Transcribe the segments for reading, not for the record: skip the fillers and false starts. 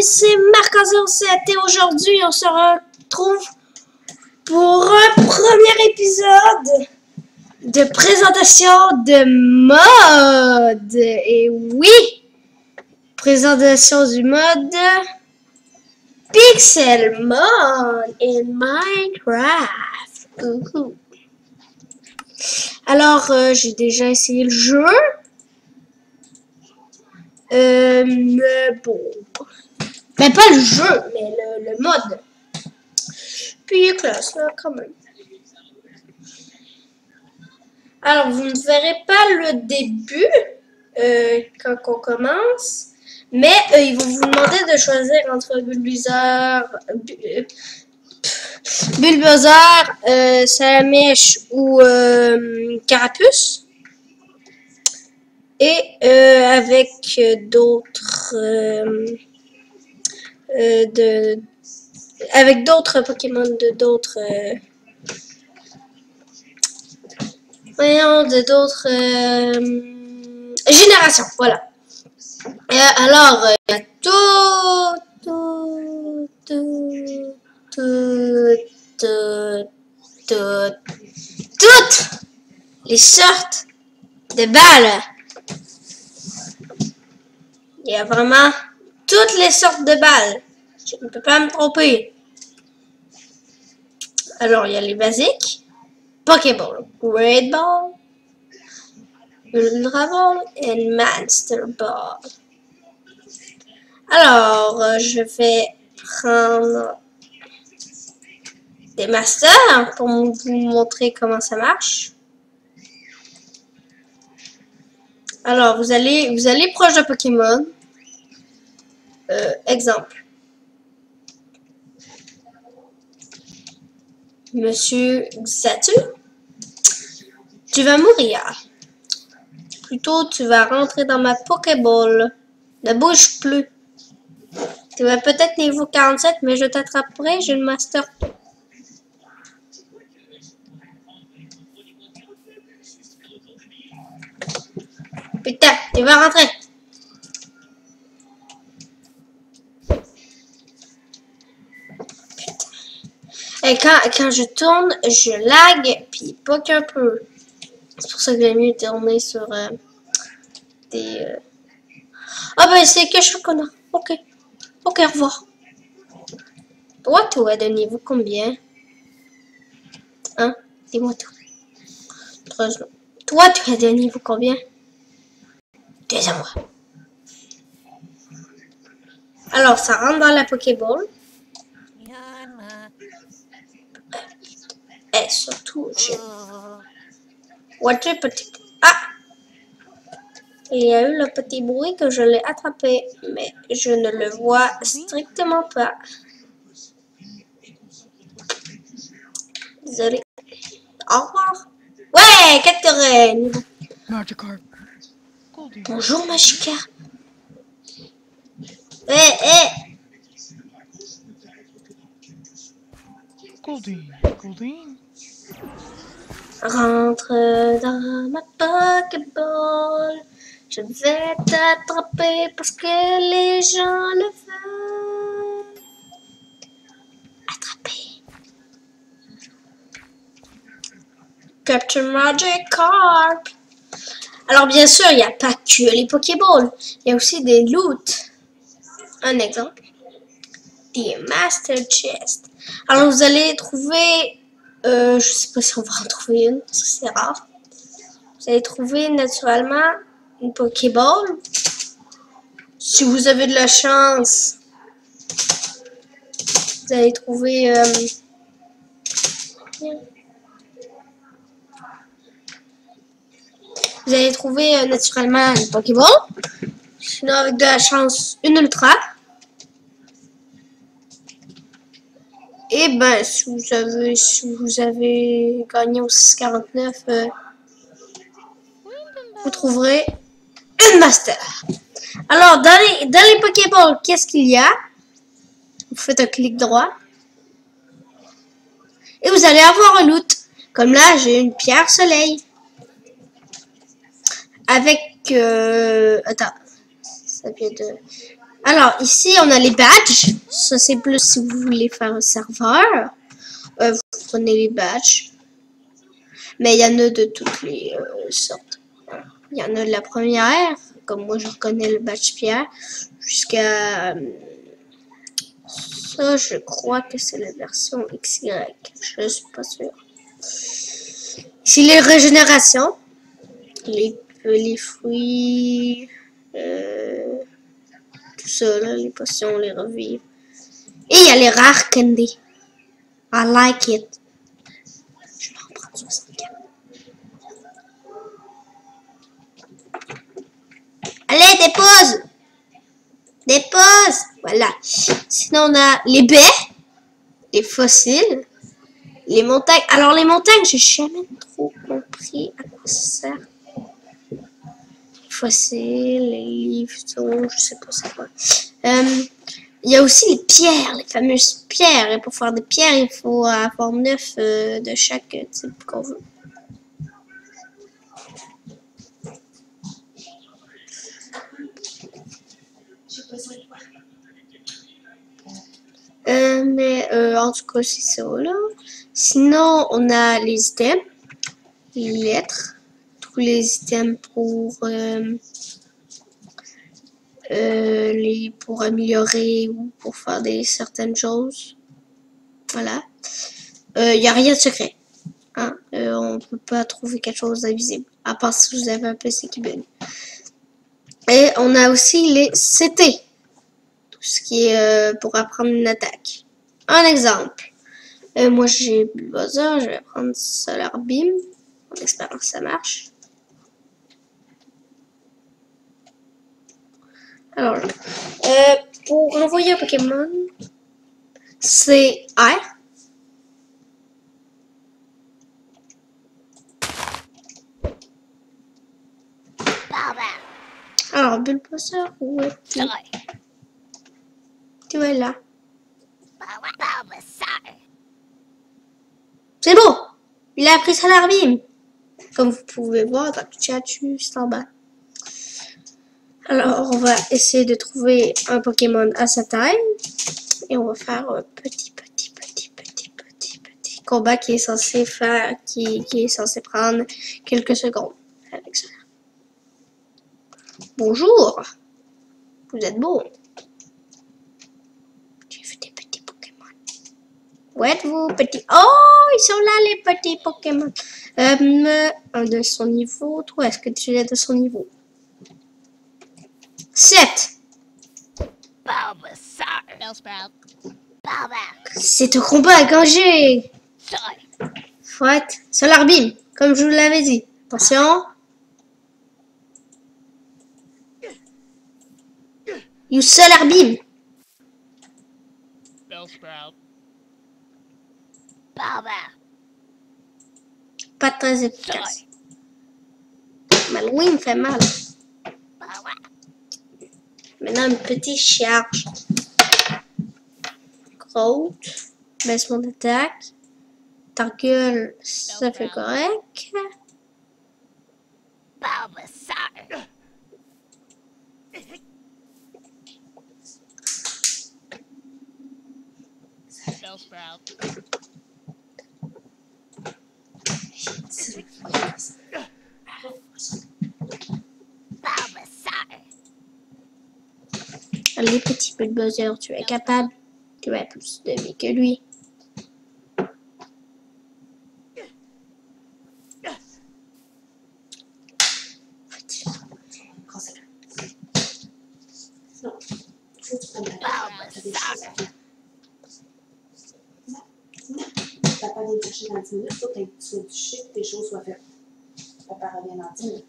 amis, c'est Marc07 et aujourd'hui on se retrouve pour un premier épisode de présentation de mode. Et oui, présentation du mode Pixel Mode in Minecraft. Alors, j'ai déjà essayé le jeu. Mais bon. Mais pas le jeu, mais le mode. Puis il est classe, là, quand même. Alors, vous ne verrez pas le début quand on commence. Mais ils vont vous demander de choisir entre Bulbasaur, Salamèche ou Carapuce. Et avec d'autres avec d'autres Pokémon de d'autres générations, voilà. Alors toutes les sortes de balles. Il y a vraiment toutes les sortes de balles. Je ne peux pas me tromper. Alors, il y a les basiques. Pokéball, Great Ball, Ultra Ball et Master Ball. Alors, je vais prendre des Masters pour vous montrer comment ça marche. Alors, vous allez proche de Pokémon. Exemple. Monsieur Xatu, tu vas mourir. Plutôt, tu vas rentrer dans ma Pokéball. Ne bouge plus. Tu vas peut-être niveau 47, mais je t'attraperai, j'ai le Master. Putain, tu vas rentrer. Et quand je tourne, je lag, puis pas qu'un peu. C'est pour ça que j'aime mieux tourner sur des... Ah ben c'est que je suis connard. Ok. Ok, au revoir. Toi, tu as de niveau combien? Hein? Dis-moi tout. 13. Toi, tu as de niveau combien? 2 à moi. Alors, ça rentre dans la Pokéball. Et surtout, je... petit... Ah! Il y a eu le petit bruit que je l'ai attrapé, mais je ne le vois strictement pas. Désolé. Au revoir. Ouais, capturé. Magikarp. Bonjour, Magikarp. Eh. Goldeen. Rentre dans ma Pokéball. Je vais t'attraper parce que les gens le veulent. Attraper. Capture Magikarp. Alors bien sûr, il n'y a pas que les Pokéballs. Il y a aussi des loots. Un exemple. Des Master Chest. Alors vous allez trouver... je sais pas si on va en trouver une, parce que c'est rare. Vous allez trouver naturellement une Pokéball. Si vous avez de la chance, vous allez trouver... vous allez trouver naturellement une Pokéball. Sinon, avec de la chance, une Ultra. Et ben, si vous avez gagné au 649, vous trouverez une Master. Alors, dans les Pokéballs, qu'est-ce qu'il y a? Vous faites un clic droit. Et vous allez avoir un loot. Comme là, j'ai une pierre soleil. Avec... attends. Ça vient de... Alors, ici, on a les badges. Ça, c'est plus si vous voulez faire un serveur. Vous prenez les badges. Mais il y en a de toutes les sortes. Il y en a de la première, comme moi, je reconnais le badge pierre, jusqu'à... ça, je crois que c'est la version XY. Je suis pas sûre. Ici, les régénérations. Les fruits... tout ça, là, les potions, les revivre. Et il y a les rares candy. I like it. Je vais en prendre 64. Allez, dépose! Dépose! Voilà. Sinon, on a les baies, les fossiles, les montagnes. Alors, les montagnes, j'ai jamais trop compris à quoi ça sert. Fossiles, les livres, je sais pas c'est quoi. Il y a aussi les pierres, les fameuses pierres. Et pour faire des pierres, il faut avoir 9 de chaque type qu'on veut. En tout cas, c'est ça, là. Sinon, on a les items, les lettres, tous les items pour améliorer ou pour faire certaines choses. Voilà. Il n'y a rien de secret. Hein? On peut pas trouver quelque chose d'invisible, à part si vous avez un PC qui bug. Et on a aussi les CT, tout ce qui est pour apprendre une attaque. Un exemple. Moi j'ai Bulldozer, je vais prendre Solar Beam. En espérant que ça marche. Alors, pour envoyer un Pokémon, c'est R. Alors, Bulbasaur, où est-tu? Tu es là. C'est bon! Il a appris Solar Beam. Comme vous pouvez voir dans le chat juste en bas. Alors, on va essayer de trouver un Pokémon à sa taille. Et on va faire un petit combat qui est censé faire, qui est censé prendre quelques secondes avec ça. Bonjour! Vous êtes beau. J'ai vu des petits Pokémon. Où êtes-vous, petits? Oh, ils sont là, les petits Pokémon. Un de son niveau. Toi, est-ce que tu es de son niveau? 7. C'est un combat à ganger. What? Solar Beam, comme je vous l'avais dit. Attention. You Solar Beam. Pas très efficace. Mais oui, il me fait mal. Maintenant, une petite charge. Grotte. Baissement d'attaque. Targueule, ça fait correct. Les petits Bulbasaur, tu es capable. Tu as plus de vie que lui. Papa vient te chercher dans 10 minutes, toi, tu sois touché, que tes choses soient faites. Papa revient dans 10 minutes.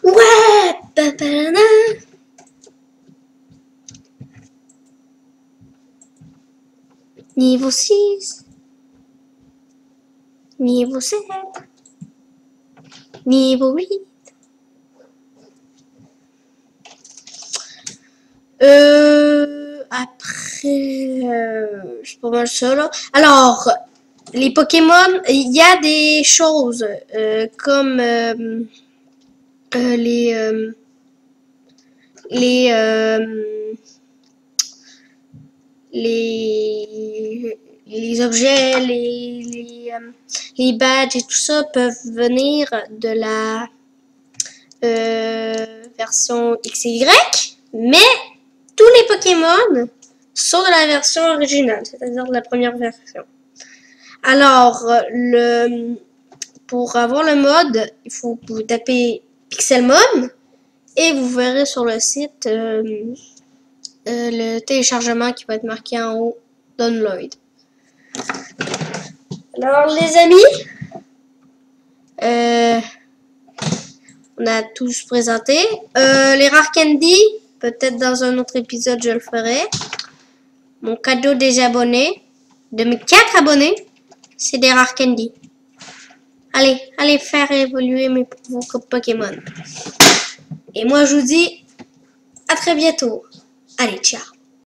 Ouais! Papalana! Niveau 6. Niveau 7. Niveau 8. Après, c'est pas mal ça, là. Alors, les Pokémon, il y a des choses comme les objets, les badges et tout ça peuvent venir de la version XY, mais tous les Pokémon sont de la version originale, c'est-à-dire de la première version. Alors, pour avoir le mode, il faut que vous tapez Pixelmon et vous verrez sur le site le téléchargement qui va être marqué en haut, Download. Alors les amis, on a tous présenté. Les Rare Candy, peut-être dans un autre épisode je le ferai. Mon cadeau des abonnés, de mes 4 abonnés, c'est des Rare Candy. Allez faire évoluer vos Pokémon. Et moi je vous dis à très bientôt. Allez, ciao.